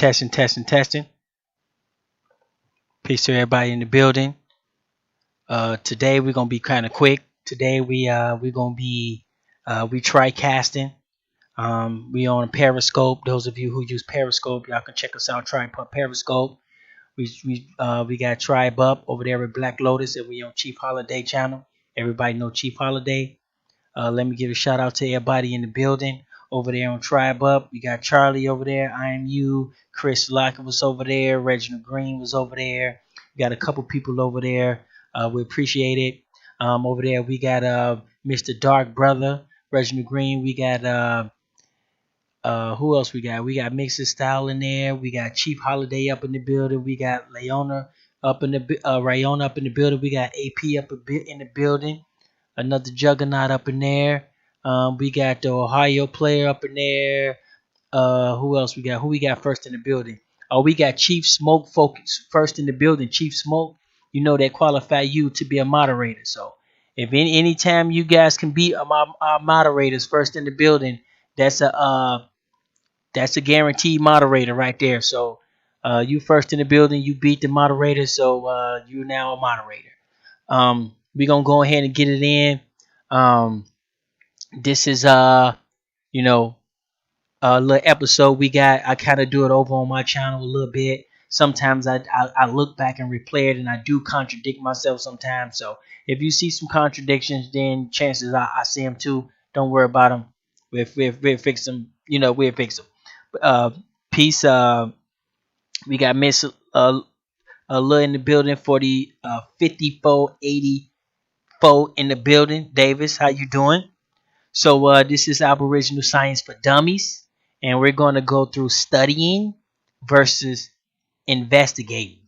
Testing, testing, testing. Peace to everybody in the building. Today we're gonna be kind of quick. Today we're gonna be we try casting. We on Periscope. Those of you who use Periscope, y'all can check us out. Try Periscope. We got Tribe Up over there with Black Lotus, and we on Chief Holiday channel. Everybody know Chief Holiday. Let me give a shout out to everybody in the building over there on Tribe Up. We got Charlie over there, I Am You, Chris Lockett was over there, Reginald Green was over there. We got a couple people over there. We appreciate it. Over there we got Mr. Dark Brother, Reginald Green. We got who else we got? We got Mixer Style in there. We got Chief Holiday up in the building. We got Leona up in the Rayona up in the building. We got AP up a bit in the building. Another juggernaut up in there. We got the Ohio player up in there. Who else we got? Who we got first in the building? Oh, we got Chief Smoke Focus first in the building. Chief Smoke, you know that qualify you to be a moderator. So if anytime you guys can be our moderators first in the building, that's a guaranteed moderator right there. So you first in the building, you beat the moderator, so you're now a moderator. We're gonna go ahead and get it in. This is you know, a little episode we got. I kind of do it over on my channel a little bit. Sometimes I look back and replay it, and I do contradict myself sometimes. So if you see some contradictions, then chances are I see them too. Don't worry about them. We'll fix them. You know, we'll fix them. Peace. We got Miss Lil in the building for the 5484 in the building. Davis, how you doing? So this is Aboriginal Science for Dummies, and we're going to go through studying versus investigating.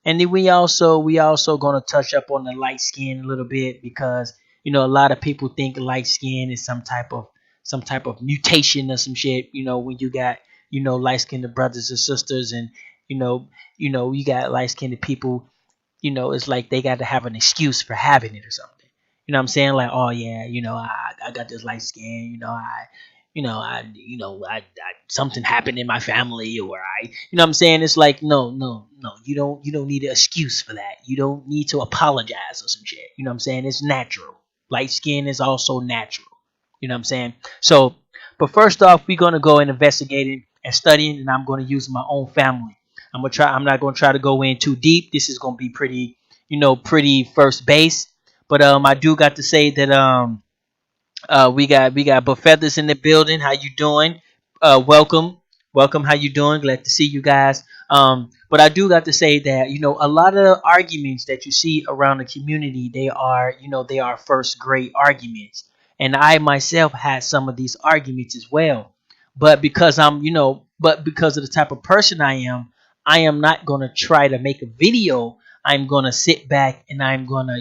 And then we also going to touch up on the light skin a little bit, because you know a lot of people think light skin is some type of mutation or some shit. You know, when you got light skinned brothers and sisters, and you got light skinned people. You know, it's like they got to have an excuse for having it or something. You know what I'm saying? Like, oh yeah, I got this light skin. Something happened in my family, or you know what I'm saying? It's like, no. You don't need an excuse for that. You don't need to apologize or some shit. You know what I'm saying? It's natural. Light skin is also natural. You know what I'm saying? So, but first off, we're gonna go and investigating and studying, and I'm gonna use my own family. I'm not gonna try to go in too deep. This is gonna be pretty first base. But I do got to say that we got Buff Feathers in the building. How you doing? Welcome. How you doing? Glad to see you guys. But I do got to say that a lot of the arguments that you see around the community, they are first grade arguments, and I myself had some of these arguments as well. But because because of the type of person I am not gonna try to make a video. I'm gonna sit back and I'm gonna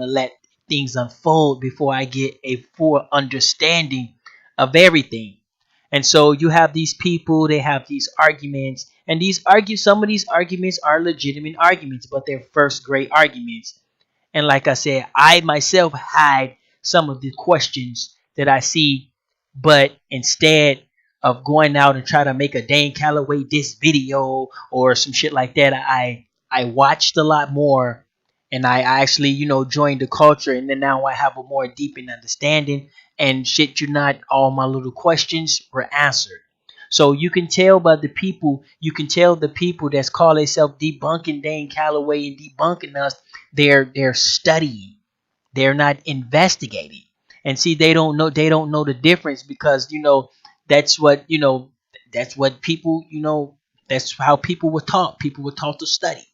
let things unfold before I get a full understanding of everything. And so you have these people, they have these arguments, and some of these arguments are legitimate arguments, but they're first grade arguments. And like I said, I myself had some of the questions that I see, but instead of going out and try to make a Dane Calloway diss video or some shit like that, I watched a lot more, and I actually, joined the culture, and then now I have a more deepened understanding, and shit, not all my little questions were answered. So you can tell by the people that's call themselves debunking Dane Calloway and debunking us, they're studying. They're not investigating. And see, they don't know the difference, because that's what people, that's how people were taught. People were taught to study.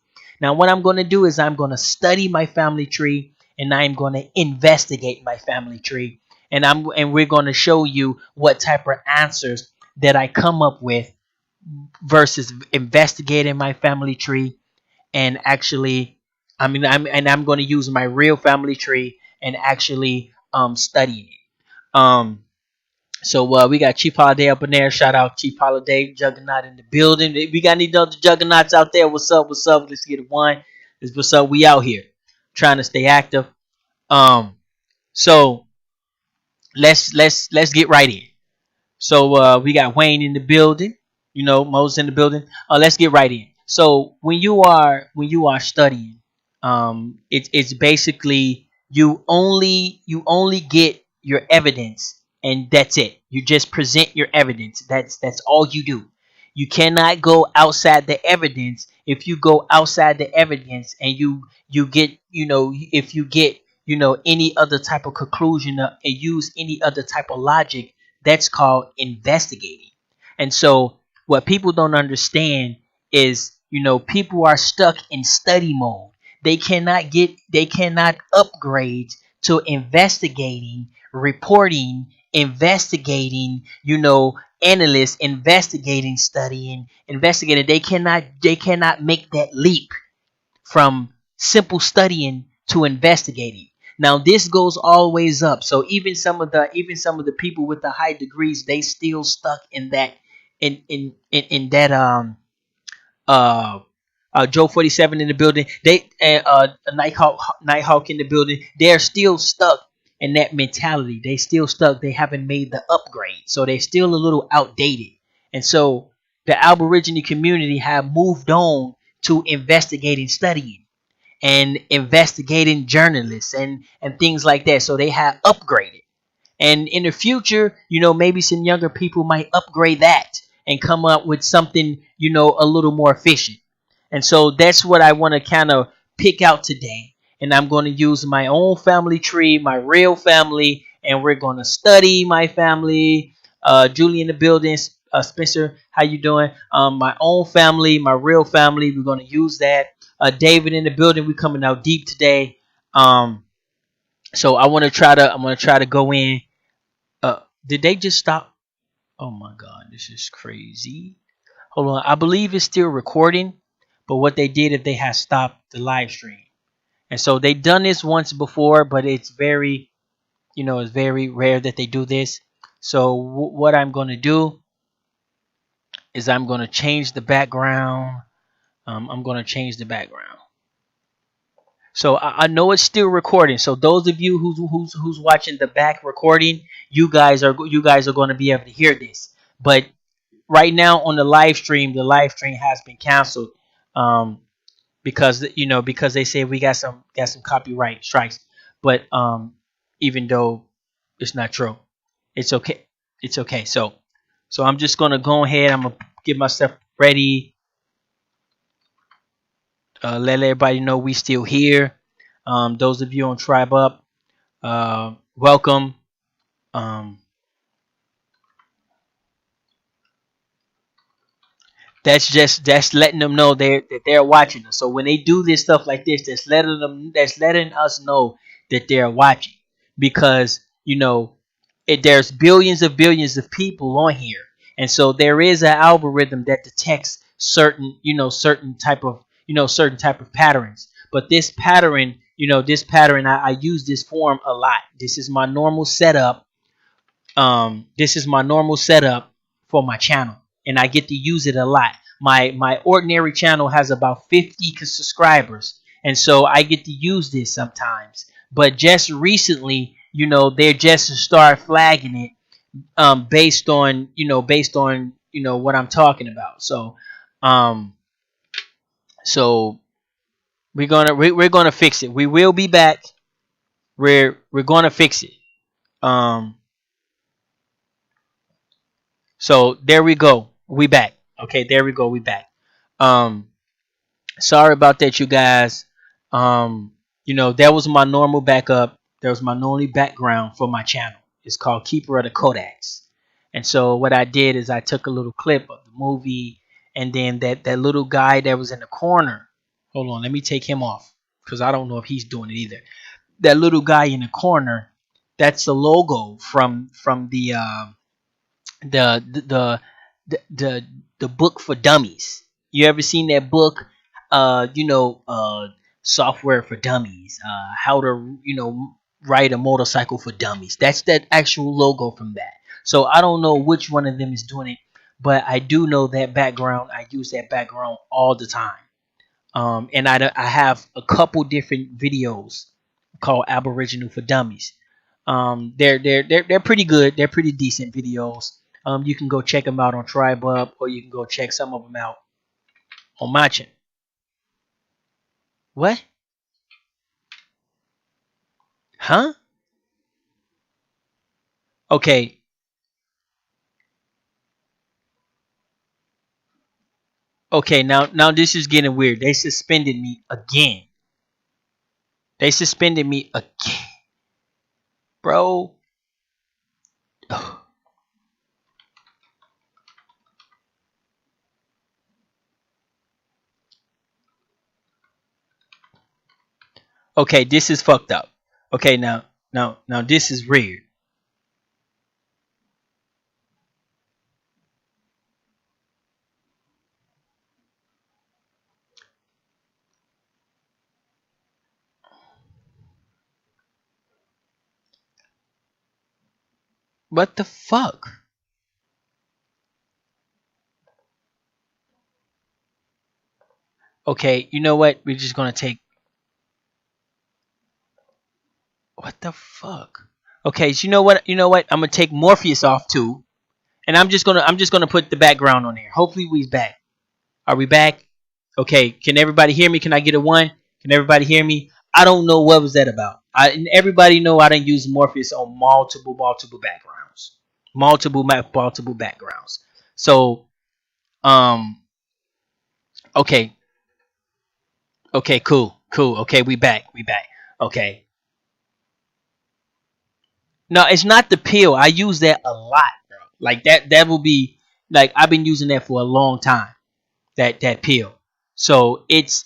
Now, what I'm going to do is I'm going to study my family tree, and I'm going to investigate my family tree, and we're going to show you what type of answers that I come up with versus investigating my family tree and actually, I'm going to use my real family tree and actually studying it. So we got Chief Holiday up in there. Shout out Chief Holiday, Juggernaut in the building. We got any other Juggernauts out there? What's up? Let's get it one. What's up? We out here trying to stay active. So let's get right in. So we got Wayne in the building. Moses in the building. Let's get right in. So when you are studying, it's basically you only get your evidence, and that's it. You just present your evidence. That's all you do. You cannot go outside the evidence. If you go outside the evidence and you get if you get any other type of conclusion, and use any other type of logic, that's called investigating. And so what people don't understand is, people are stuck in study mode. They cannot upgrade to investigating, reporting, investigating, analysts, investigating, studying, investigating. They cannot make that leap from simple studying to investigating. Now this goes always up. So even some of the people with the high degrees, they still stuck in that in that uh Joe 47 in the building. They Nighthawk in the building. They're still stuck in that mentality. They still stuck. They haven't made the upgrade, so they're still a little outdated. And so the Aboriginal community have moved on to investigating, studying, and investigating journalists and things like that. So they have upgraded. And in the future, maybe some younger people might upgrade that and come up with something, a little more efficient. And so that's what I want to kind of pick out today. And I'm going to use my own family tree, my real family, and we're going to study my family. Julie in the building, Spencer, how you doing? My own family, my real family. We're going to use that. David in the building. We're coming out deep today. So I'm gonna try to go in. Did they just stop? Oh my god, this is crazy. Hold on, I believe it's still recording, but what they did is they had stopped the live stream, and so they done this once before, but it's very rare that they do this. So what I'm gonna do is I'm gonna change the background. I'm gonna change the background. So I know it's still recording. So those of you who's watching the back recording, you guys are going to be able to hear this. But right now on the live stream has been canceled, um, because they say we got some copyright strikes. But even though it's not true, it's okay. It's okay. So I'm just gonna go ahead. I'm gonna get myself ready. Let everybody know we still here. Those of you on Tribe Up, welcome. Um, that's letting them know that they're watching us. So when they do this stuff like this, that's letting us know that they're watching, because there's billions of people on here, and so there is an algorithm that detects certain type of patterns. But this pattern, I use this form a lot. This is my normal setup for my channel, and I get to use it a lot. My ordinary channel has about 50 subscribers, and so I get to use this sometimes. But just recently, they just start flagging it, based on what I'm talking about. Um so we're gonna fix it. We will be back. We're gonna fix it. Um So there we go. We back. Okay, there we go. We back. Um, Sorry about that, you guys. That was my normal backup. That was my normal background for my channel. It's called Keeper of the Kodaks. And so what I did is I took a little clip of the movie, and then that little guy that was in the corner. Hold on, let me take him off because I don't know if he's doing it either. That little guy in the corner. That's the logo from the the the book for dummies. You ever seen that book? Software for dummies. How to ride a motorcycle for dummies. That's that actual logo from that. So I don't know which one of them is doing it, but I do know that background. I use that background all the time. And I have a couple different videos called Aboriginal for Dummies. They're pretty good. They're pretty decent videos. You can go check them out on TribeUp, or you can go check some of them out on my channel. What? Huh? Okay. Okay. Now this is getting weird. They suspended me again. They suspended me again, bro. Okay, this is fucked up. Okay, now this is weird. What the fuck? Okay, you know what? We're just gonna take. What the fuck? Okay, so you know what? You know what? I'm gonna take Morpheus off too, and I'm just gonna put the background on there. Hopefully we's back. Are we back? Okay. Can everybody hear me? Can I get a one? Can everybody hear me? I don't know what was that about. And everybody know I didn't use Morpheus on multiple backgrounds, multiple backgrounds. So um, okay, okay, cool. Okay, we back. Okay. No, it's not the pill. I use that a lot, bro. Like that will be like I've been using that for a long time. That pill. So it's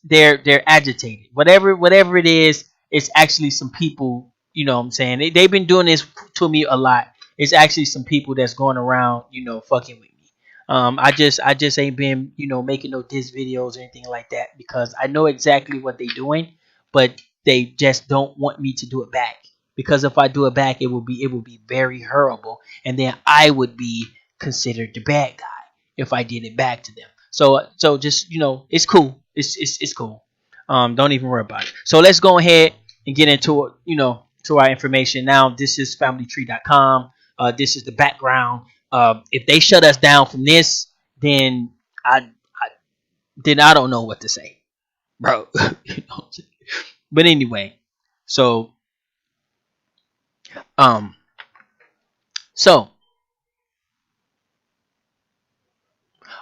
they're agitated. Whatever it is, it's actually some people. You know what I'm saying? They've been doing this to me a lot. It's actually some people that's going around, fucking with me. I just ain't been, making no diss videos or anything like that because I know exactly what they're doing, but they just don't want me to do it back. Because if I do it back, it would be very horrible, and then I would be considered the bad guy if I did it back to them. So just it's cool. It's cool. Don't even worry about it. So let's go ahead and get into to our information now. This is FamilyTree.com. This is the background. If they shut us down from this, then I then I don't know what to say, bro. You know what I'm saying? But anyway, so um, so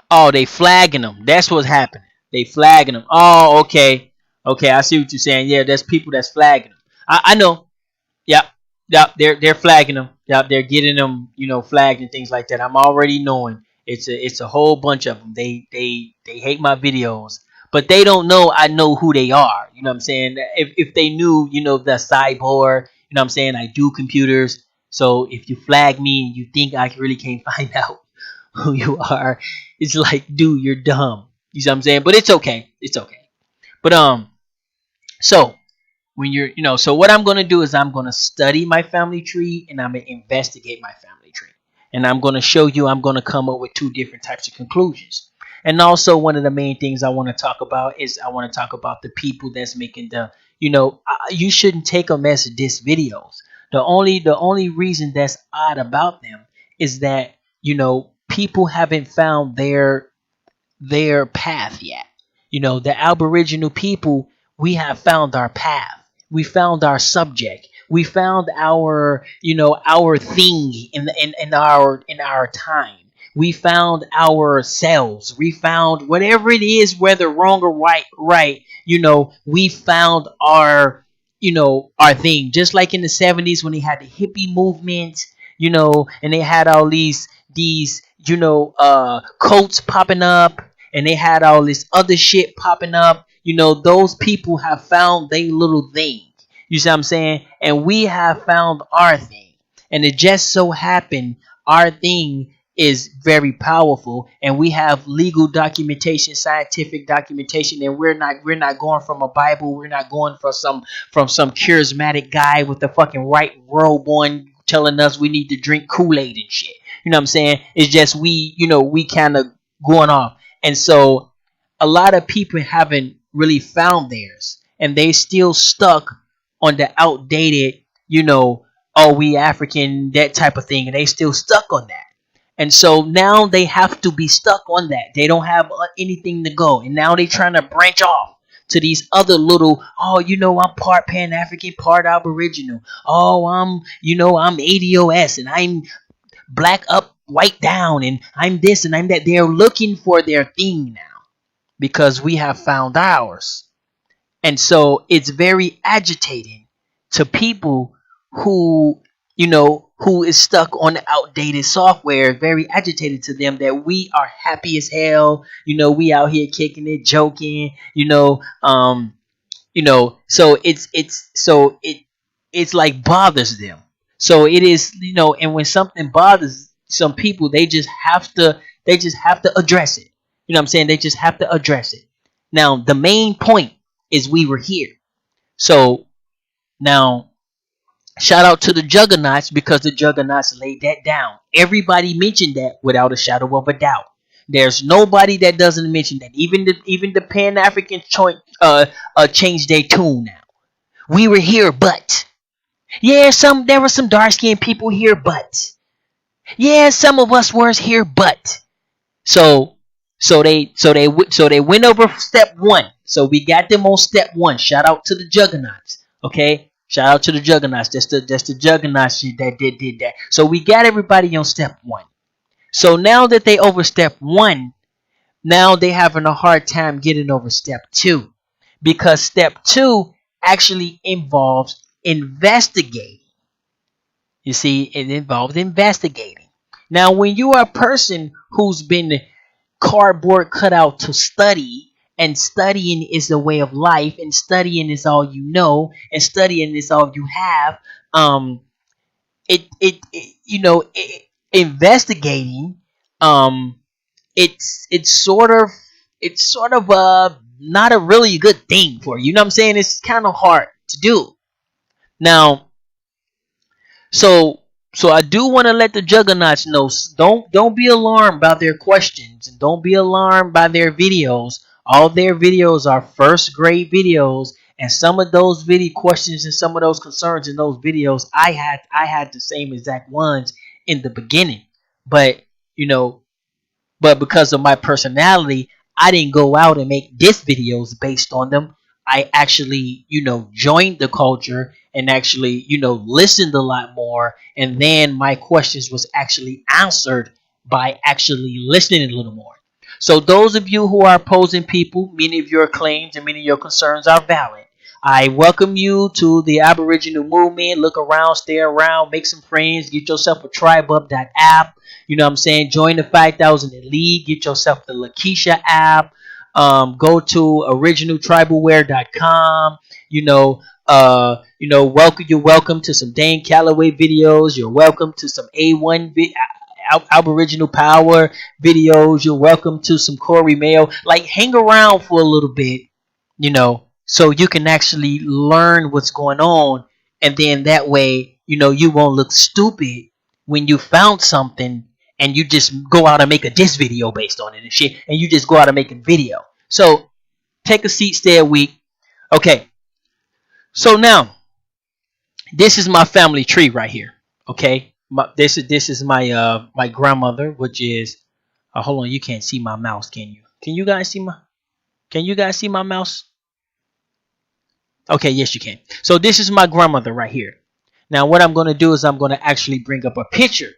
oh, they flagging them. That's what's happening. They flagging them. Oh, okay, okay. I see what you're saying. Yeah, there's people that's flagging them. I know. Yep, yep. They're flagging them. Yep, they're getting them. Flagged and things like that. I'm already knowing. It's a whole bunch of them. They hate my videos, but they don't know I know who they are. You know what I'm saying? If they knew, the cyborg. You know what I'm saying? I do computers. So if you flag me and you think I really can't find out who you are, it's like, dude, you're dumb. You see what I'm saying? But it's okay. It's okay. But so when so what I'm going to do is I'm going to study my family tree and I'm going to investigate my family tree, and I'm going to show you. I'm going to come up with two different types of conclusions. And also, one of the main things I want to talk about is I want to talk about the people that's making you shouldn't take them as diss videos. The only reason that's odd about them is that people haven't found their path yet. The Aboriginal people, we have found our path. We found our subject. We found our thing in our time. We found ourselves. We found whatever it is, whether wrong or right. We found our thing. Just like in the 70s when they had the hippie movement, and they had all these coats popping up, and they had all this other shit popping up. Those people have found their little thing. You see what I'm saying? And we have found our thing. And it just so happened our thing is very powerful, and we have legal documentation, scientific documentation, and we're not going from a Bible. We're not going from some charismatic guy with the fucking white robe on telling us we need to drink Kool-Aid and shit. You know what I'm saying? It's just we kind of going off. And so a lot of people haven't really found theirs, and they still stuck on the outdated, oh, we African, that type of thing, and they still stuck on that. And so now they have to be stuck on that. They don't have anything to go. And now they're trying to branch off to these other little, oh, I'm part Pan African, part Aboriginal. Oh, I'm ADOS and I'm black up, white down, and I'm this and I'm that. They're looking for their thing now because we have found ours. And so it's very agitating to people who, who is stuck on outdated software. Very agitated to them that we are happy as hell. We out here kicking it, joking, so it's like bothers them. So it is, and when something bothers some people, they just have to address it. You know what I'm saying? They just have to address it. Now the main point is we were here. So now shout out to the juggernauts because the juggernauts laid that down. Everybody mentioned that without a shadow of a doubt. There's nobody that doesn't mention that. Even the Pan African changed their tune now. We were here, but yeah, there were some dark skinned people here, but yeah, some of us were here, but so so they went over step one. So we got them on step one. Shout out to the juggernauts. Okay, shout out to the juggernauts. That's the juggernauts that did that. So we got everybody on step one. So now that they over step one, now they having a hard time getting over step two, because step two actually involves investigating. You see, it involves investigating. Now, when you are a person who's been cardboard cut out to study, and studying is a way of life, and studying is all you know, and studying is all you have, investigating, um, it's sort of not a really good thing for you. You know what I'm saying? It's kind of hard to do. Now, so I do want to let the juggernauts know. Don't be alarmed about their questions, and don't be alarmed by their videos. All their videos are first grade videos, and some of those video questions and some of those concerns in those videos, I had the same exact ones in the beginning, but you know, but because of my personality, I didn't go out and make diss videos based on them. I actually, joined the culture and actually, listened a lot more. And then my questions was actually answered by actually listening a little more. So those of you who are opposing people, many of your claims and many of your concerns are valid. I welcome you to the Aboriginal movement. Look around, stay around, make some friends, get yourself a tribe up that app. You know what I'm saying? Join the 5,000 Elite. Get yourself the Lakeisha app. Go to originaltribalwear.com. You're welcome to some Dane Calloway videos. You're welcome to some A1 Aboriginal Power videos. You're welcome to some Corey Mayo. Like, hang around for a little bit, so you can actually learn what's going on, and then that way, you won't look stupid when you found something and you just go out and make a diss video based on it and shit, and you just go out and make a video. So take a seat, stay a week. Okay. So now, this is my family tree right here. Okay. This is my grandmother, which is hold on, you can't see my mouse, can you? Can you guys see my mouse? Okay, yes you can. So this is my grandmother right here. Now what I'm going to do is I'm going to actually bring up a picture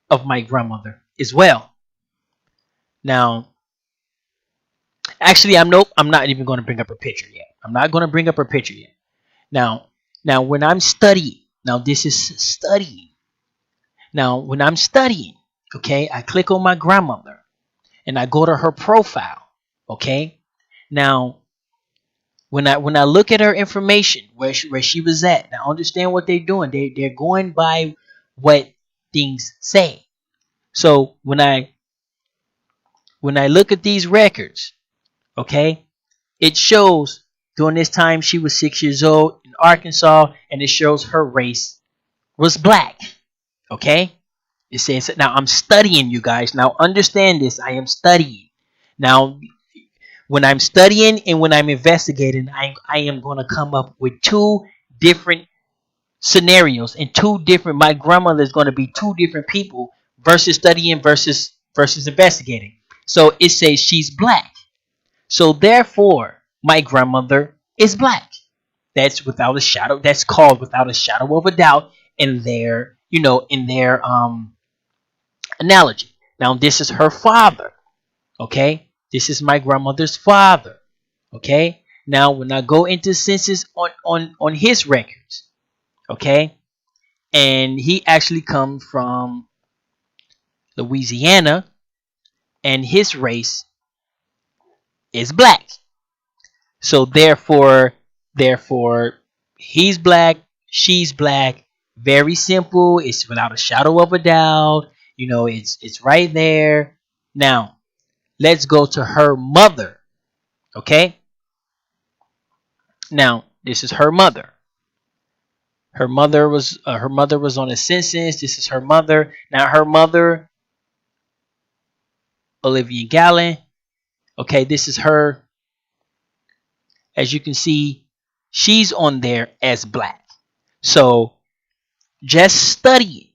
of my grandmother as well. Now, actually, I'm not even going to bring up her picture yet. I'm not going to bring up her picture yet. Now, when I'm studying, now this is studying. Now, when I'm studying, okay, I click on my grandmother and I go to her profile. Okay. Now, when I look at her information, where she was at, now understand what they're doing. They're going by what things say. So when I look at these records, okay, it shows during this time she was 6 years old in Arkansas, and it shows her race was black. Okay, it says, now I'm studying, you guys. Now understand this. I am studying. Now, when I'm studying and when I'm investigating, I am going to come up with two different scenarios and two different. My grandmother is going to be two different people versus studying versus investigating. So it says she's black. So therefore, my grandmother is black. That's without a shadow. That's called without a shadow of a doubt in their, in their analogy. Now this is her father. Okay, this is my grandmother's father. Okay, now when I go into census on his records, okay, and he actually comes from Louisiana, and his race is black. So therefore, he's black, she's black. Very simple. It's without a shadow of a doubt. It's right there. Now let's go to her mother. Okay. Now this is her mother. Her mother was on a census. This is her mother. Now her mother, Olivia Gallen. Okay, this is her. As you can see, she's on there as black. So just studying,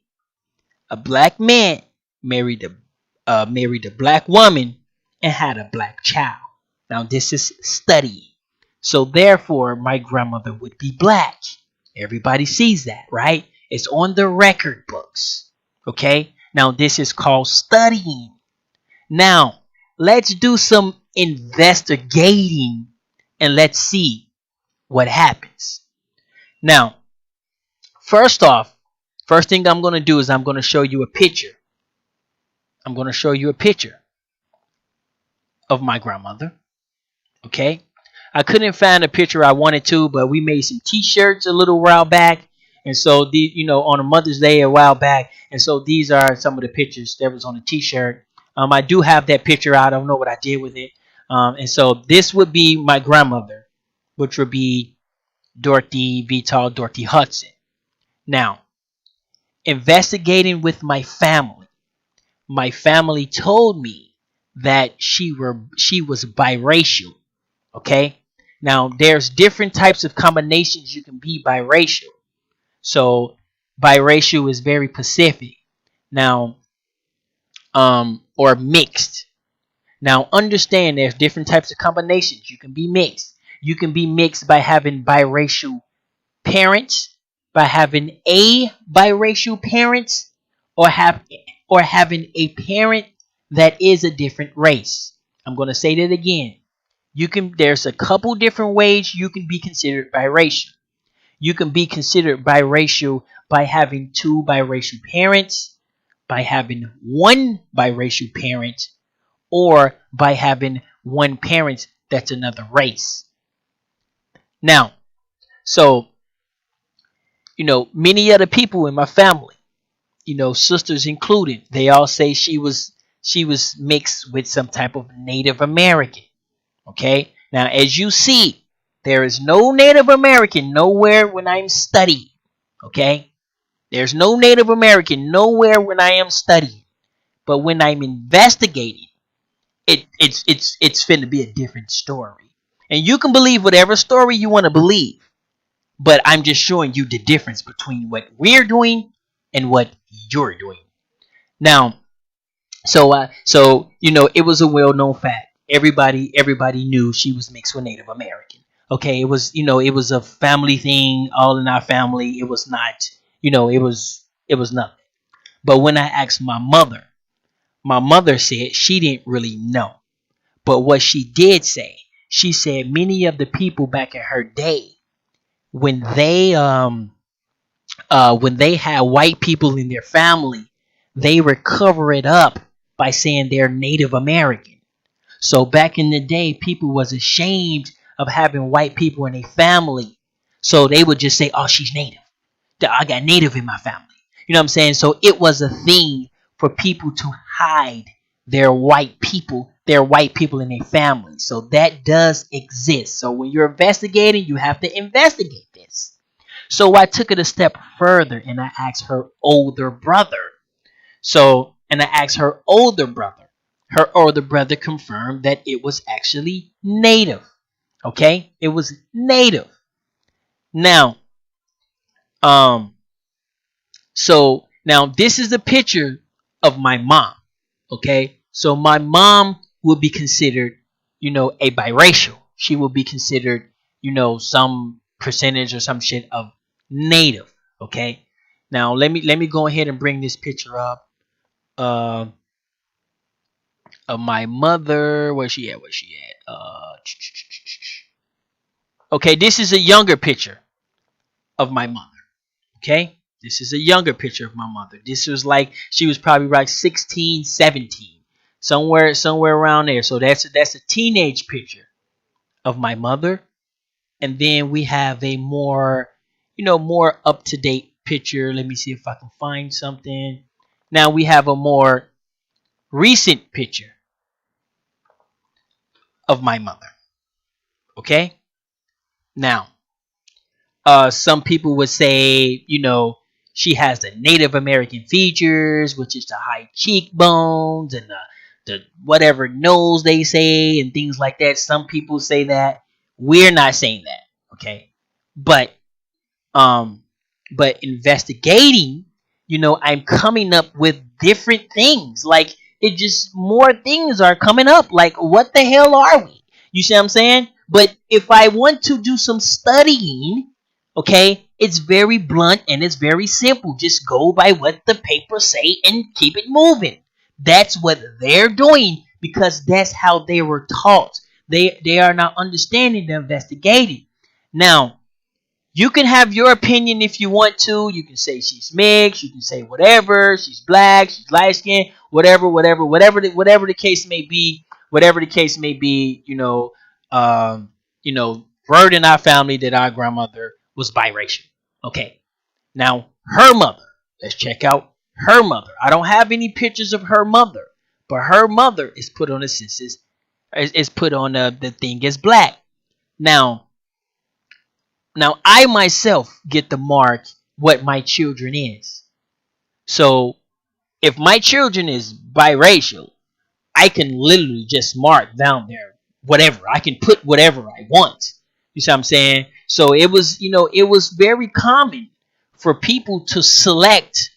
a black man married a black woman and had a black child. Now this is studying. So therefore, my grandmother would be black. Everybody sees that, right? It's on the record books. Okay. Now this is called studying. Now let's do some investigating and let's see what happens. Now, first off, first thing I'm going to do is I'm going to show you a picture. I'm going to show you a picture of my grandmother. Okay. I couldn't find a picture I wanted to, but we made some t-shirts a little while back. And so on a Mother's Day a while back. And so these are some of the pictures that was on the t-shirt. I do have that picture out. I don't know what I did with it. And so this would be my grandmother, which would be Dorothy Vital, Dorothy Hudson. Now, investigating with my family told me that she was biracial. Okay. Now there's different types of combinations you can be biracial. So biracial is very Pacific. Now, or mixed. Now understand there's different types of combinations. You can be mixed. You can be mixed by having biracial parents, by having a biracial parents, or having a parent that is a different race. I'm going to say that again. There's a couple different ways you can be considered biracial. You can be considered biracial by having two biracial parents, by having one biracial parent, or by having one parent that's another race. Now, so many other people in my family, sisters included, they all say she was mixed with some type of Native American. Okay. Now, as you see, there is no Native American nowhere when I'm studying. Okay. There's no Native American nowhere when I am studying. But when I'm investigating, it's finna be a different story. And you can believe whatever story you want to believe. But I'm just showing you the difference between what we're doing and what you're doing. Now, it was a well-known fact. Everybody knew she was mixed with Native American. Okay, it was a family thing, all in our family. It was not, it was nothing. But when I asked my mother said she didn't really know. But what she did say, she said many of the people back in her day, when they had white people in their family, they would cover it up by saying they're Native American. So back in the day, people was ashamed of having white people in a family. So they would just say, "Oh, she's Native. I got Native in my family." You know what I'm saying? So it was a thing for people to hide their white people in a family. So that does exist. So when you're investigating, you have to investigate this. So I took it a step further and I asked her older brother. And I asked her older brother. Her older brother confirmed that it was actually Native. Okay? It was Native. Now, so now this is a picture of my mom. Okay, so my mom would be considered, a biracial. She would be considered, some percentage or some shit of native. Okay, now let me go ahead and bring this picture up. Uh, of my mother. Where's she at? Where's she at? Okay, this is a younger picture of my mother. Okay, this is a younger picture of my mother. This was like she was probably like 16, 17, somewhere around there. So that's a teenage picture of my mother, and then we have a more up to date picture. Let me see if I can find something. Now we have a more recent picture of my mother. Okay, now some people would say, she has the Native American features, which is the high cheekbones and the whatever nose they say and things like that. Some people say that. We're not saying that, okay? But um, investigating, I'm coming up with different things. Like it just more things are coming up. Like what the hell are we? You see what I'm saying? But if I want to do some studying, okay, it's very blunt and it's very simple. Just go by what the papers say and keep it moving. That's what they're doing because that's how they were taught. They are not understanding the investigating. Now, you can have your opinion if you want to. You can say she's mixed. You can say whatever. She's black. She's light skinned. Whatever the case may be. Whatever the case may be. Word in our family that our grandmother was biracial. Okay. Now her mother. Let's check out her mother. I don't have any pictures of her mother, but her mother is put on the census. Is put on the thing as black. Now, I myself get to mark what my children is. So, if my children is biracial, I can literally just mark down there whatever. I can put whatever I want. You see what I'm saying? So it was very common for people to select,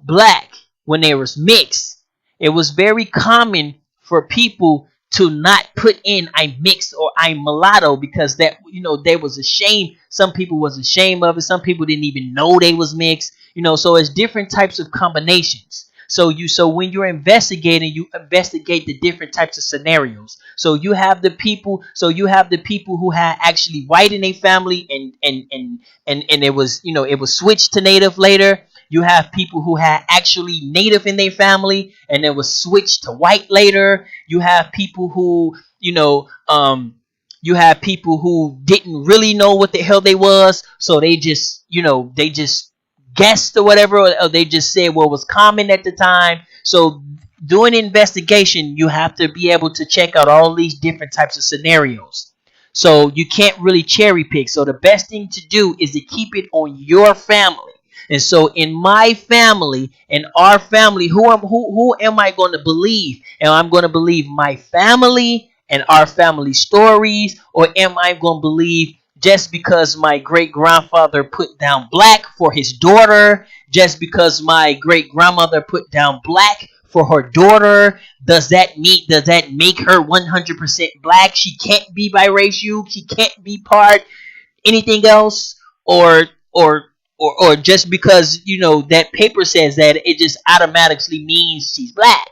black when they was mixed. It was very common for people to not put in I'm mixed or I'm mulatto because that they was ashamed. Some people was ashamed of it. Some people didn't even know they was mixed. So it's different types of combinations. So when you're investigating, you investigate the different types of scenarios. So you have the people who had actually white in their family and it was switched to native later. You have people who had actually native in their family and it was switched to white later. You have people who didn't really know what the hell they was, so they just guessed or whatever, or they just said what was common at the time. So doing an investigation, you have to be able to check out all these different types of scenarios. So you can't really cherry pick. So the best thing to do is to keep it on your family. And so in my family and our family, who am I going to believe? Am I going to believe my family and our family stories, or am I going to believe just because my great grandfather put down black for his daughter, just because my great grandmother put down black for her daughter, does that make her 100% black? She can't be biracial. She can't be part anything else, or or or just because that paper says that, it just automatically means she's black.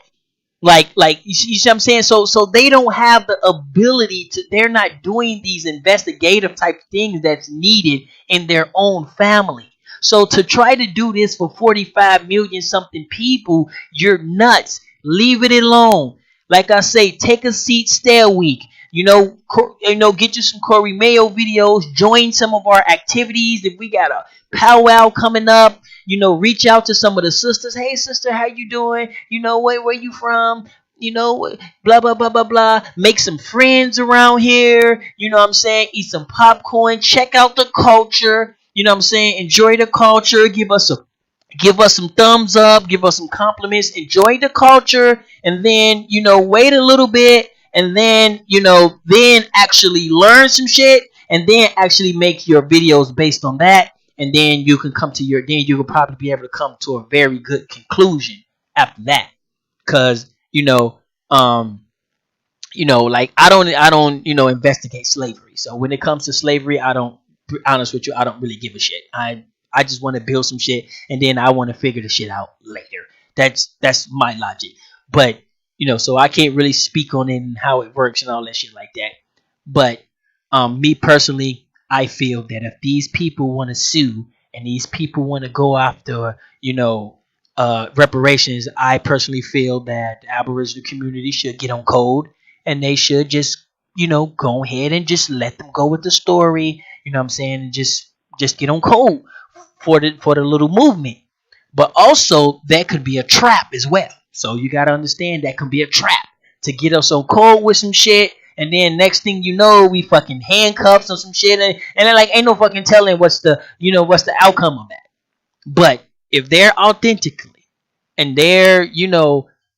Like you see what I'm saying? So they don't have the ability to. They're not doing these investigative type things that's needed in their own family. So to try to do this for 45 million something people, you're nuts. Leave it alone. Like I say, take a seat, stay a week. Get you some Corey Mayo videos. Join some of our activities. If we got a powwow coming up, reach out to some of the sisters. Hey, sister, how you doing? Where you from? Blah blah blah blah blah. Make some friends around here. You know what I'm saying? Eat some popcorn. Check out the culture. You know what I'm saying? Enjoy the culture. Give us some thumbs up, give us some compliments, enjoy the culture, and then wait a little bit, and then actually learn some shit, and then actually make your videos based on that, and then you can probably be able to come to a very good conclusion after that, because um, like I don't investigate slavery. So when it comes to slavery, I don't. Be honest with you, I don't really give a shit. I just want to build some shit, and then I want to figure the shit out later. That's my logic. But so I can't really speak on it and how it works and all that shit like that. But me personally, I feel that if these people want to sue and these people want to go after, reparations, I personally feel that the Aboriginal community should get on code and they should just, go ahead and just let them go with the story. You know what I'm saying? And just get on code for the little movement. But also that could be a trap as well. So you gotta understand that can be a trap to get us on code with some shit, and then next thing you know, we fucking handcuffs or some shit, and then like ain't no fucking telling what's the outcome of that. But if they're authentically and they're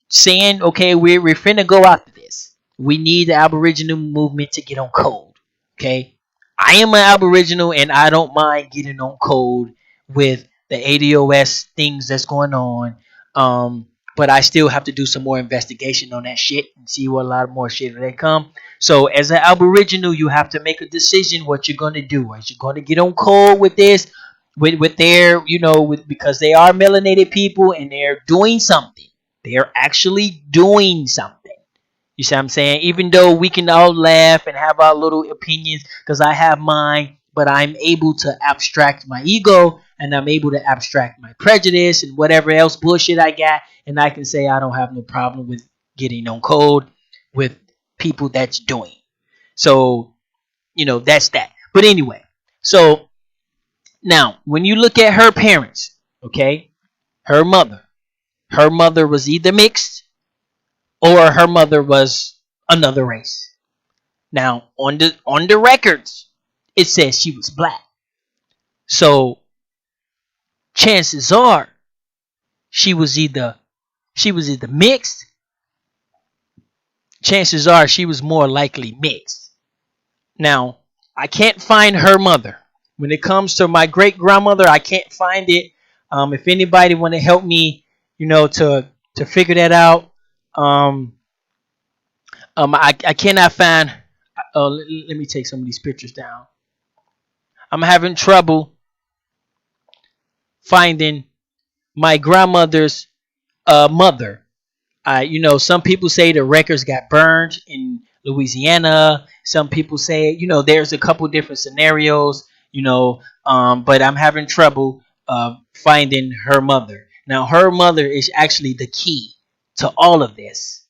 saying, okay, we're finna go after this, we need the Aboriginal movement to get on code. Okay, I am an Aboriginal and I don't mind getting on code with the ADOS things that's going on. Um, but I still have to do some more investigation on that shit and see what a lot more shit they come. So as an Aboriginal, you have to make a decision what you're gonna do. Are you gonna get on code with this, with their because they are melanated people and they're doing something. They are actually doing something. You see what I'm saying? Even though we can all laugh and have our little opinions, because I have mine, but I'm able to abstract my ego and I'm able to abstract my prejudice and whatever else bullshit I got, and I can say I don't have no problem with getting on code with people that's doing. So, that's that. But anyway, so now when you look at her parents, okay, her mother, her mother was either mixed or her mother was another race. Now, on the records, it says she was black. So chances are she was either mixed. Chances are she was more likely mixed. Now, I can't find her mother. When it comes to my great grandmother, I can't find it. If anybody want to help me, to figure that out, I cannot find. Let me take some of these pictures down. I'm having trouble finding my grandmother's mother. Some people say the records got burned in Louisiana. Some people say, there's a couple different scenarios. But I'm having trouble finding her mother. Now, her mother is actually the key to all of this.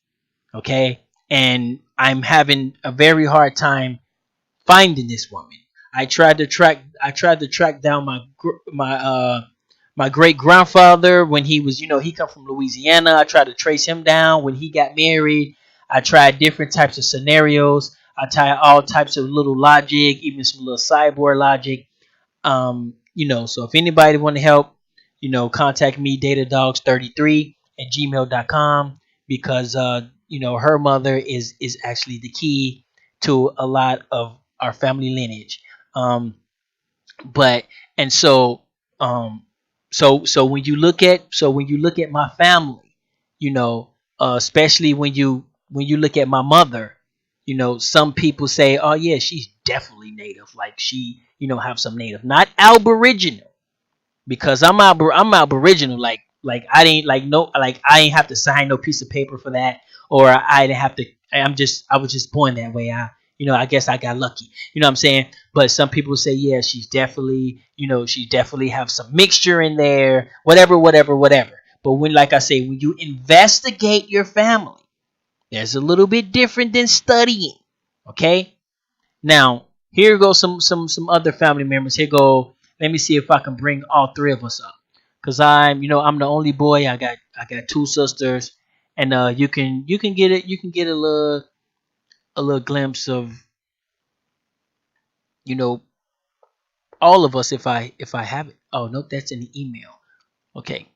Okay, and I'm having a very hard time finding this woman. I tried to track down my great grandfather when he was, he come from Louisiana. I tried to trace him down when he got married. I tried different types of scenarios. I tried all types of little logic, even some little cyborg logic. So if anybody want to help, contact me, datadogs33 at gmail.com, because her mother is actually the key to a lot of our family lineage. But and so when you look at my family, especially when you look at my mother, some people say, oh yeah, she's definitely native, like she have some native, not aboriginal, because I'm aboriginal, like I didn't like no like I ain't have to sign no piece of paper for that, or I didn't have to. I was just born that way. I guess I got lucky. You know what I'm saying? But some people say, yeah, she definitely have some mixture in there, whatever, whatever, whatever. But when, like I say, when you investigate your family, there's a little bit different than studying. Okay. Now, here go some other family members. Here go. Let me see if I can bring all three of us up. Cause I'm the only boy. I got two sisters, and you can get it. You can get a little glimpse of you know all of us if I have it. Oh nope, that's in the email. Okay.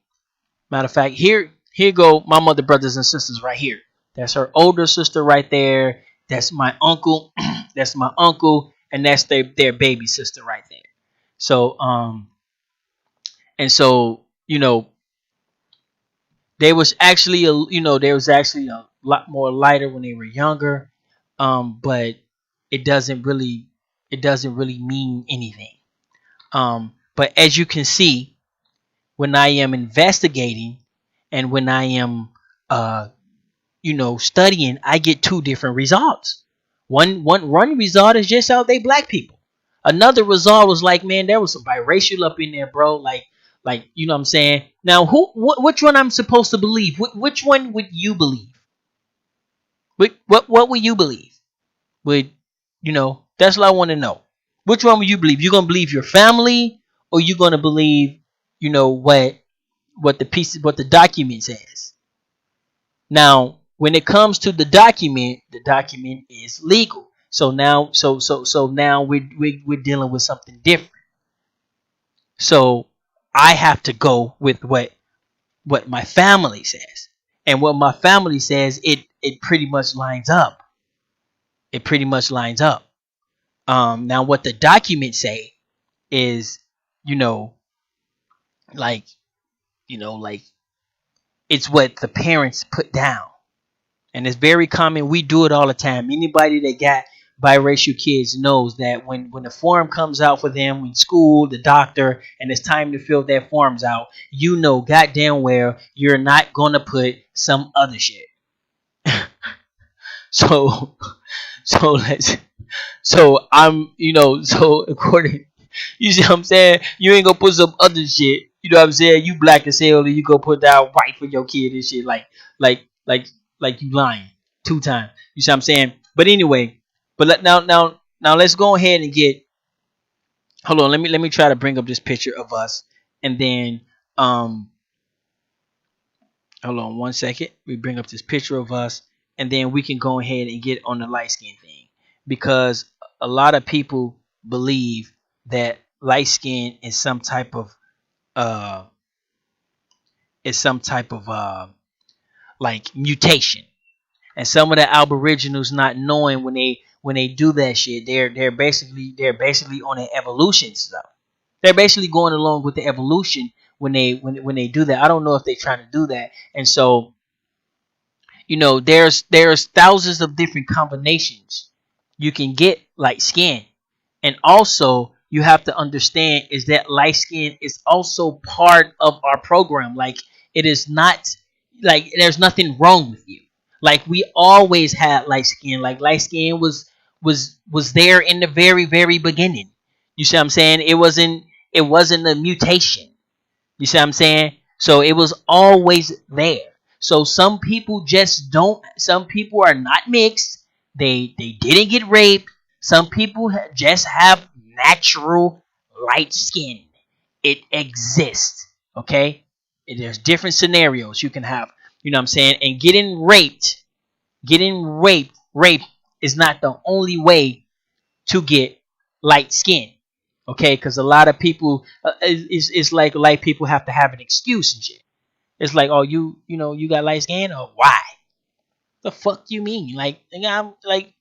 Matter of fact, here go my mother, brothers and sisters right here. That's her older sister right there. That's my uncle. That's my uncle, and that's their baby sister right there. So and so They was actually there was actually a lot more lighter when they were younger, but it doesn't really it doesn't really mean anything. But as you can see, when I am investigating and when I am uh, studying, I get two different results. One result is just how they black people. Another result was like, man, there was some biracial up in there, bro. Like what I'm saying. Now, which one I'm supposed to believe? Which one would you believe? What would you believe? Would That's what I want to know. Which one would you believe? You gonna believe your family, or you gonna believe, what the document says? Now, when it comes to the document is legal. So now we're dealing with something different. So I have to go with what my family says, and what my family says, it pretty much lines up. It pretty much lines up. Now, what the documents say is, you know, like like it's what the parents put down. And it's very common. We do it all the time. Anybody that got biracial kids knows that when the form comes out for them in school, the doctor, and it's time to fill their forms out, goddamn well you're not gonna put some other shit. So so let's so I'm so according, you see what I'm saying? You ain't gonna put some other shit. You know what I'm saying? You black as hell, and you go put down white for your kid and shit. Like, like, like you lying 2 times. You see what I'm saying? But anyway, now let's go ahead and get. Hold on. Let me try to bring up this picture of us, and then hold on 1 second. We bring up this picture of us, and then we can go ahead and get on the light skin thing, because a lot of people believe that light skin uh is some type of like mutation. And some of the aboriginals not knowing, when they do that shit, they're basically on an evolution stuff. They're basically going along with the evolution when they do that. I don't know if they're trying to do that. And so, there's thousands of different combinations you can get light skin. And also, you have to understand is that light skin is also part of our program. Like, it is not, like, there's nothing wrong with you. Like, we always had light skin. Like, light skin was there in the very, very beginning. You see what I'm saying? It wasn't a mutation. You see what I'm saying? So it was always there. So some people just don't. Some people are not mixed. They didn't get raped. Some people just have natural light skin. It exists. Okay. There's different scenarios you can have. You know what I'm saying? And getting raped is not the only way to get light skin. Okay, because a lot of people, it's like people have to have an excuse and shit. It's like, oh, you got light skin, or why? The fuck you mean? Like, nigga, I'm like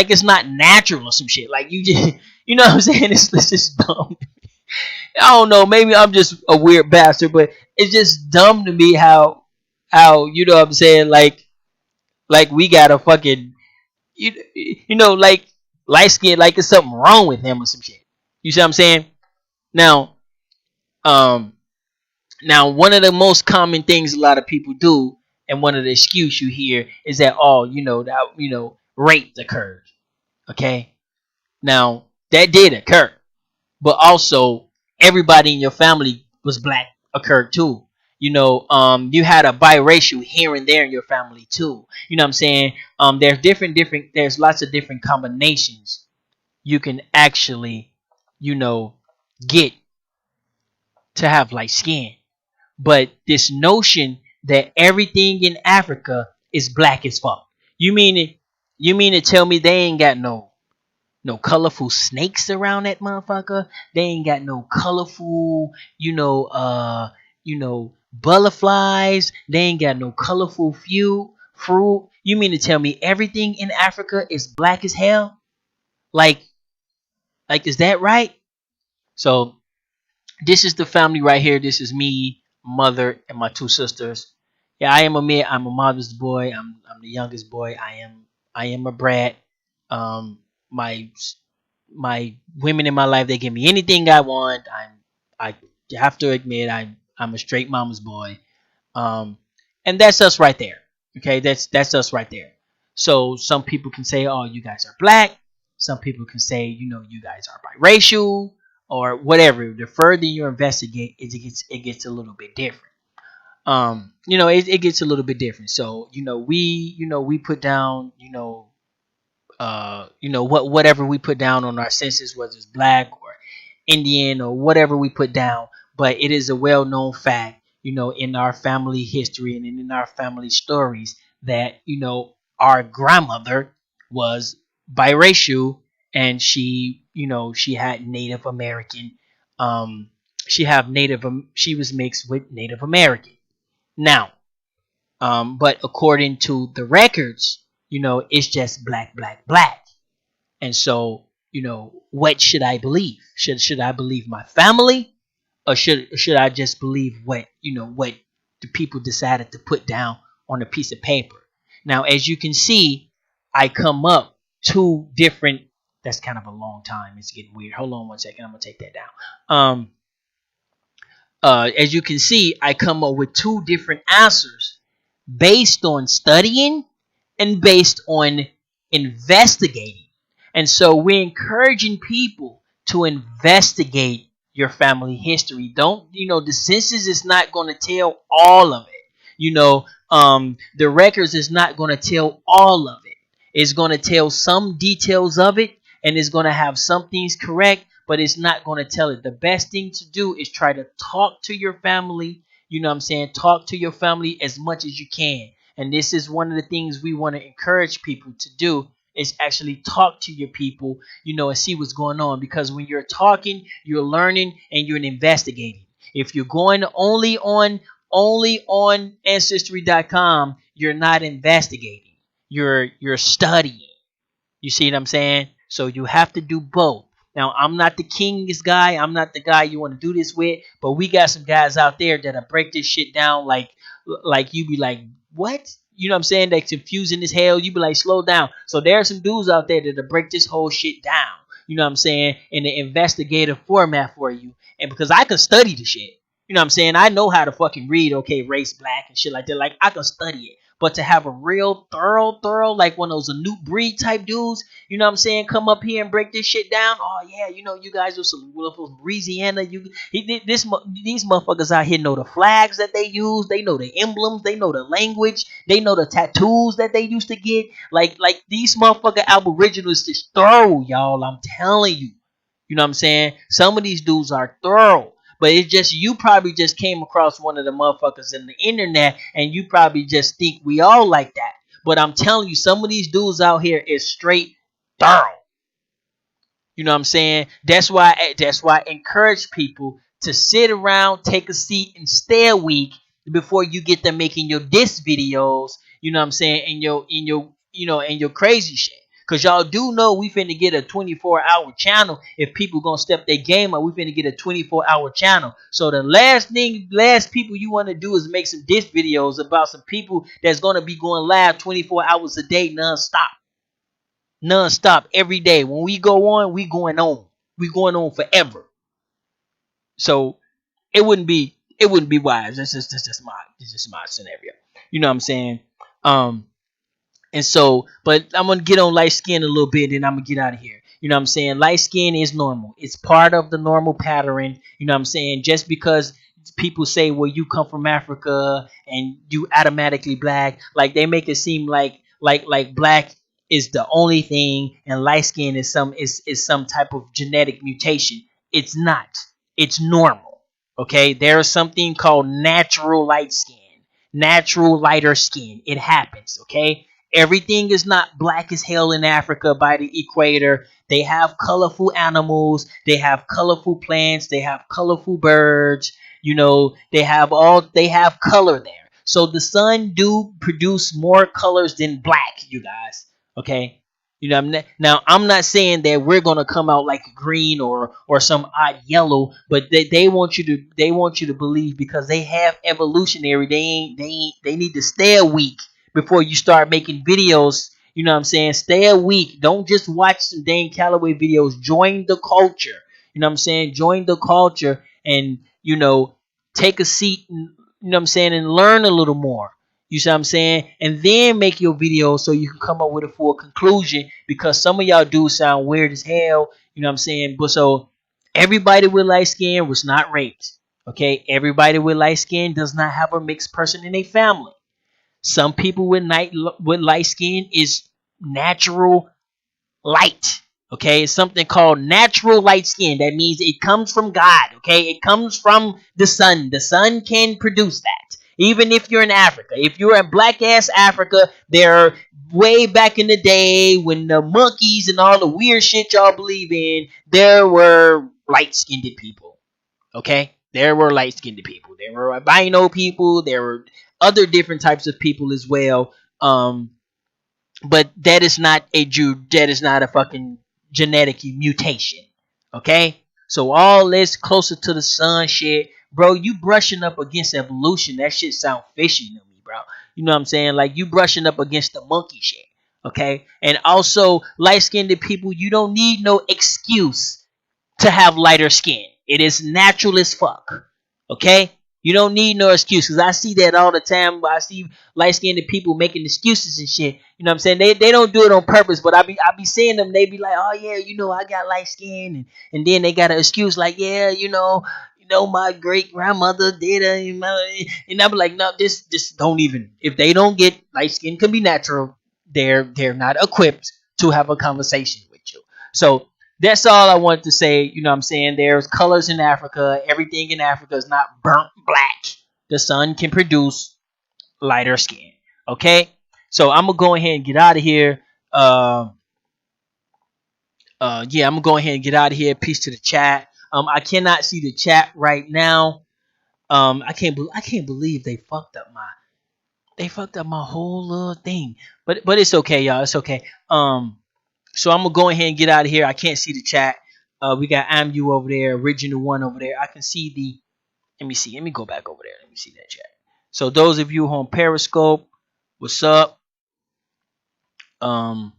it's not natural or some shit. Like, you just, you know what I'm saying? It's just dumb. I don't know. Maybe I'm just a weird bastard, but it's just dumb to me how you know what I'm saying? Like we got a fucking like light skin, like it's something wrong with him or some shit. You see what I'm saying? Now, um, now one of the most common things a lot of people do, and one of the excuse you hear is that, oh, that rape occurred. Okay, now that did occur, but also everybody in your family was black occurred too. You had a biracial here and there in your family too. You know what I'm saying? There's different. There's lots of different combinations you can actually, you know, get to have light skin. But this notion that everything in Africa is black as fuck. You mean it? You mean to tell me they ain't got no colorful snakes around that motherfucker? They ain't got no colorful, butterflies. They ain't got no colorful fruit. You mean to tell me everything in Africa is black as hell? Like, is that right? So this is the family right here. This is me, mother, and my 2 sisters. Yeah, I am a man. I'm a mother's boy. I'm the youngest boy. I am a brat. Um, my my women in my life, they give me anything I want. I have to admit I'm a straight mama's boy. Um, and that's us right there. Okay, that's us right there. So some people can say, "Oh, you guys are black." Some people can say, you guys are biracial or whatever. The further you investigate, it gets a little bit different. It gets a little bit different. So we put down whatever we put down on our census, whether it's black or Indian or whatever we put down. But it is a well-known fact, in our family history and in our family stories that our grandmother was biracial, and she had Native American. Um, she was mixed with Native American. Now, but according to the records, it's just black, black, black. And so, what should I believe? Should I believe my family, or should I just believe what the people decided to put down on a piece of paper? Now, as you can see, I come up two different. That's kind of a long time. It's getting weird. Hold on one second. I'm gonna take that down. As you can see, I come up with two different answers based on studying and based on investigating. And so we're encouraging people to investigate your family history. Don't, the census is not going to tell all of it. The records is not going to tell all of it. It's going to tell some details of it, and it's going to have some things correct, but it's not going to tell it. The best thing to do is try to talk to your family. You know what I'm saying? Talk to your family as much as you can. And this is one of the things we want to encourage people to do, is actually talk to your people, and see what's going on. Because when you're talking, you're learning and you're investigating. If you're going only on ancestry.com, you're not investigating. You're studying. You see what I'm saying? So you have to do both. Now, I'm not the kingest guy. I'm not the guy you want to do this with, but we got some guys out there that'll break this shit down like you be like, what? You know what I'm saying? That's confusing as hell. You be like, slow down. So there are some dudes out there that'll break this whole shit down. You know what I'm saying? In the investigative format for you. And because I can study the shit. You know what I'm saying? I know how to fucking read, okay, race, black, and shit like that. Like, I can study it. But to have a real thorough, like one of those a new breed type dudes, you know what I'm saying, come up here and break this shit down. Oh yeah, you guys are from Louisiana. These motherfuckers out here know the flags that they use. They know the emblems. They know the language. They know the tattoos that they used to get. Like these motherfucker Aboriginals just thorough, y'all. I'm telling you. You know what I'm saying? Some of these dudes are thorough. But it's just, you probably just came across one of the motherfuckers in the internet, and you probably just think we all like that. But I'm telling you, some of these dudes out here is straight thorough. You know what I'm saying? That's why I encourage people to sit around, take a seat, and stay a week before you get them making your diss videos. You know what I'm saying? And your crazy shit. Cause y'all do know we finna get a 24-hour channel. If people gonna step their game up, we finna get a 24-hour channel. So the last people you want to do is make some diss videos about some people that's gonna be going live 24 hours a day, non-stop every day. When we go on, we going on forever. So it wouldn't be wise. This is my scenario. You know what I'm saying? Um, and so, but I'm gonna get on light skin a little bit, and I'm gonna get out of here. You know what I'm saying? Light skin is normal. It's part of the normal pattern. You know what I'm saying? Just because people say, well, you come from Africa and you automatically black, like they make it seem like black is the only thing, and light skin is some type of genetic mutation. It's not. It's normal. Okay? There is something called natural light skin, natural lighter skin. It happens. Okay? Everything is not black as hell in Africa by the equator. They have colorful animals. They have colorful plants. They have colorful birds. They have color there. So the sun do produce more colors than black, you guys. Okay. You know, now I'm not saying that we're gonna come out like green or some odd yellow, but they want you to believe because they have evolutionary. They need to stay a week before you start making videos. You know what I'm saying? Stay a week. Don't just watch some Dane Calloway videos. Join the culture. You know what I'm saying? Join the culture and take a seat and you know what I'm saying and learn a little more. You see what I'm saying? And then make your video so you can come up with a full conclusion because some of y'all do sound weird as hell. You know what I'm saying? But so everybody with light skin was not raped. Okay? Everybody with light skin does not have a mixed person in their family. Some people with light skin is natural light. Okay, it's something called natural light skin. That means it comes from God. Okay, it comes from the sun. The sun can produce that. Even if you're in Africa, if you're in black ass Africa, there way back in the day when the monkeys and all the weird shit y'all believe in, there were light skinned people. Okay, there were light skinned people. There were albino people. There were other different types of people as well. But that is not a Jew. That is not a fucking genetic mutation. Okay? So all this closer to the sun shit, bro, you brushing up against evolution. That shit sound fishy to me, bro. You know what I'm saying? Like you brushing up against the monkey shit. Okay? And also, light skinned people, you don't need no excuse to have lighter skin. It is natural as fuck. Okay? You don't need no excuses. I see that all the time. I see light skinned people making excuses and shit. You know what I'm saying? They don't do it on purpose, but I be seeing them. They be like, oh yeah, I got light skin, and then they got an excuse like, yeah, my great grandmother did it, and I be like, no, this don't even. If they don't get light skin, can be natural. They're not equipped to have a conversation with you. So that's all I wanted to say. You know what I'm saying? There's colors in Africa. Everything in Africa is not burnt black. The sun can produce lighter skin. Okay? So I'm going to go ahead and get out of here. Yeah, I'm going to go ahead and get out of here. Peace to the chat. I cannot see the chat right now. I can't believe they fucked up my whole little thing. But it's okay, y'all. It's okay. So I'm gonna go ahead and get out of here. I can't see the chat. We got Amu over there, Original One over there. I can see the. Let me see. Let me go back over there. Let me see that chat. So those of you on Periscope, what's up? Let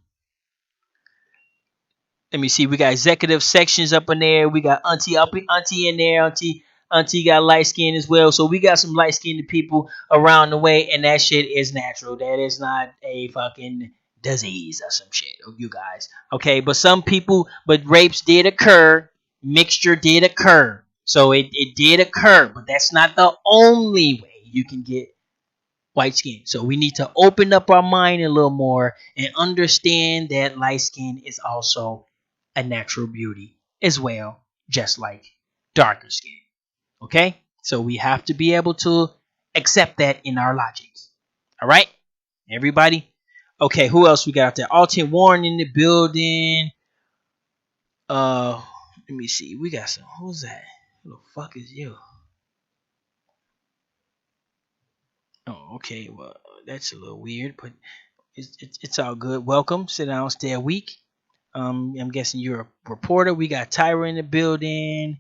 me see. We got executive sections up in there. We got Auntie in there. Auntie got light skin as well. So we got some light skinned people around the way, and that shit is natural. That is not a fucking disease or some shit. Oh, you guys. Okay, but rapes did occur. Mixture did occur. So it did occur, but that's not the only way you can get white skin. So we need to open up our mind a little more and understand that light skin is also a natural beauty as well, just like darker skin. Okay? So we have to be able to accept that in our logic. All right? Everybody? Okay, who else we got out there? Alton Warren in the building. Let me see. We got some. Who's that? Who the fuck is you? Oh, okay. Well, that's a little weird, but it's all good. Welcome. Sit down, stay a week. I'm guessing you're a reporter. We got Tyra in the building.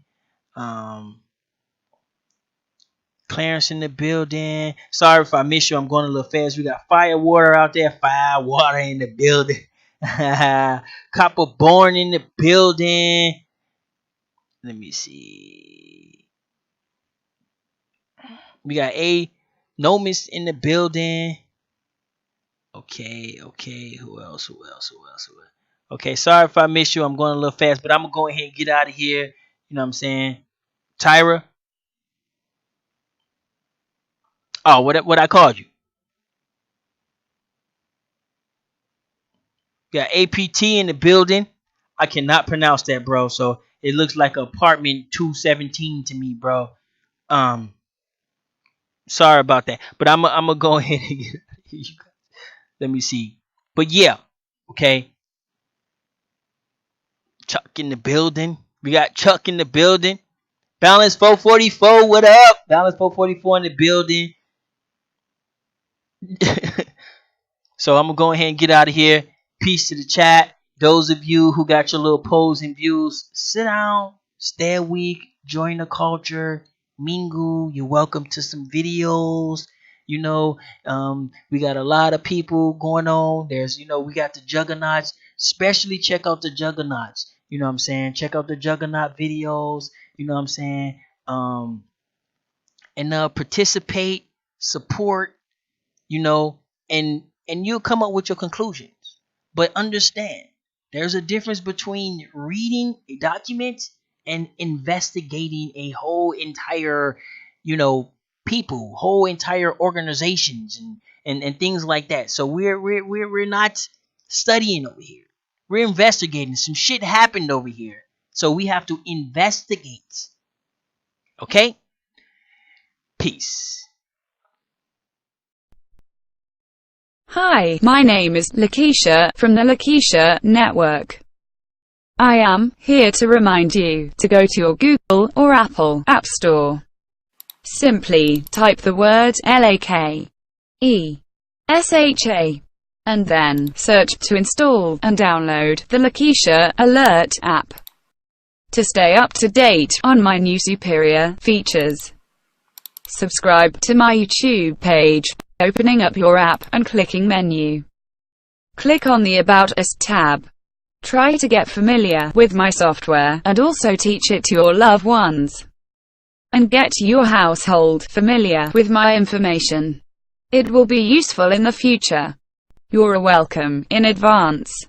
Clarence in the building. Sorry if I miss you. I'm going a little fast. We got Firewater out there. Firewater in the building. Copper Born in the building. Let me see. We got A Nomis in the building. Okay. Who else? Okay, sorry if I miss you. I'm going a little fast, but I'm going to go ahead and get out of here. You know what I'm saying? Tyra. Oh, what I called you? We got APT in the building. I cannot pronounce that, bro. So it looks like apartment 217 to me, bro. Sorry about that. But I'm gonna go ahead and get let me see. But yeah, okay. Chuck in the building. We got Chuck in the building. Balance 444. What up? Balance 444 in the building. So I'm gonna go ahead and get out of here. Peace to the chat. Those of you who got your little pose and views, sit down, stay a week, join the culture, mingle. You're welcome to some videos. We got a lot of people going on. We got the juggernauts. Especially check out the juggernauts. You know what I'm saying? Check out the juggernaut videos. You know what I'm saying? And participate, support, you know, and you'll come up with your conclusions. But understand, there's a difference between reading a document and investigating a whole entire, people, whole entire organizations and things like that. So we're not studying over here. We're investigating. Some shit happened over here. So we have to investigate. Okay? Peace. Hi, my name is Lakeisha from the Lakeisha Network. I am here to remind you to go to your Google or Apple App Store. Simply type the word LAKESHA and then search to install and download the Lakeisha Alert app to stay up to date on my new superior features. Subscribe to my YouTube page, opening up your app and clicking menu. Click on the About Us tab. Try to get familiar with my software and also teach it to your loved ones. And get your household familiar with my information. It will be useful in the future. You're welcome in advance.